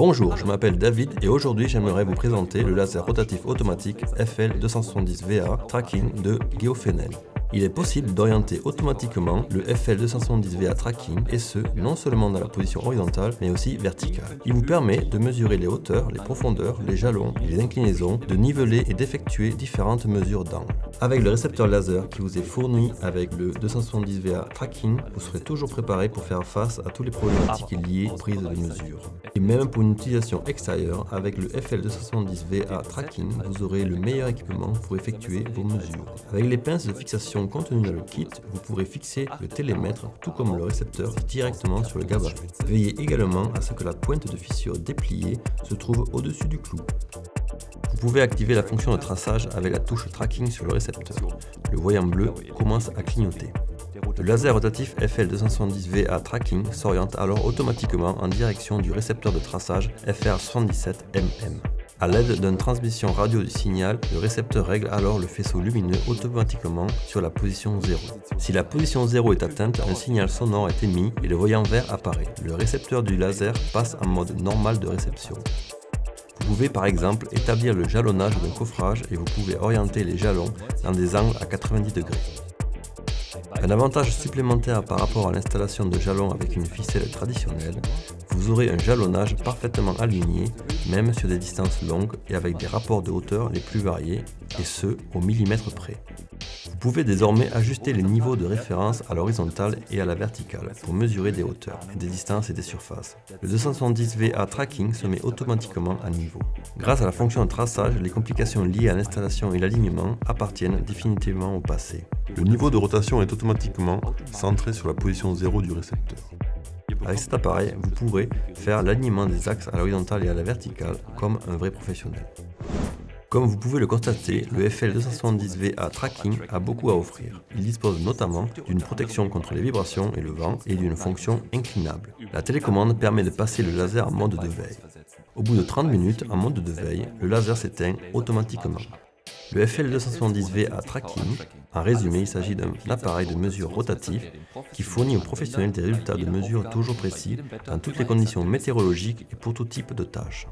Bonjour, je m'appelle David et aujourd'hui j'aimerais vous présenter le laser rotatif automatique FL270VA Tracking de Geofenel. Il est possible d'orienter automatiquement le FL270VA Tracking et ce, non seulement dans la position horizontale mais aussi verticale. Il vous permet de mesurer les hauteurs, les profondeurs, les jalons et les inclinaisons, de niveler et d'effectuer différentes mesures d'angle. Avec le récepteur laser qui vous est fourni avec le 270VA Tracking, vous serez toujours préparé pour faire face à tous les problématiques liées aux prises de mesure. Et même pour une utilisation extérieure, avec le FL270VA Tracking, vous aurez le meilleur équipement pour effectuer vos mesures. Avec les pinces de fixation contenues dans le kit, vous pourrez fixer le télémètre tout comme le récepteur directement sur le gabarit. Veillez également à ce que la pointe de fissure dépliée se trouve au-dessus du clou. Vous pouvez activer la fonction de traçage avec la touche Tracking sur le récepteur. Le voyant bleu commence à clignoter. Le laser rotatif FL270VA Tracking s'oriente alors automatiquement en direction du récepteur de traçage FR77MM. À l'aide d'une transmission radio du signal, le récepteur règle alors le faisceau lumineux automatiquement sur la position 0. Si la position 0 est atteinte, un signal sonore est émis et le voyant vert apparaît. Le récepteur du laser passe en mode normal de réception. Vous pouvez par exemple établir le jalonnage d'un coffrage et vous pouvez orienter les jalons dans des angles à 90 degrés. Un avantage supplémentaire par rapport à l'installation de jalons avec une ficelle traditionnelle, vous aurez un jalonnage parfaitement aligné, même sur des distances longues et avec des rapports de hauteur les plus variés, et ce, au millimètre près. Vous pouvez désormais ajuster les niveaux de référence à l'horizontale et à la verticale pour mesurer des hauteurs, des distances et des surfaces. Le 270VA Tracking se met automatiquement à niveau. Grâce à la fonction de traçage, les complications liées à l'installation et l'alignement appartiennent définitivement au passé. Le niveau de rotation est automatiquement centré sur la position 0 du récepteur. Avec cet appareil, vous pourrez faire l'alignement des axes à l'horizontale et à la verticale comme un vrai professionnel. Comme vous pouvez le constater, le FL270VA Tracking a beaucoup à offrir. Il dispose notamment d'une protection contre les vibrations et le vent et d'une fonction inclinable. La télécommande permet de passer le laser en mode de veille. Au bout de 30 minutes en mode de veille, le laser s'éteint automatiquement. Le FL270VA Tracking, en résumé, il s'agit d'un appareil de mesure rotatif qui fournit aux professionnels des résultats de mesure toujours précis dans toutes les conditions météorologiques et pour tout type de tâches.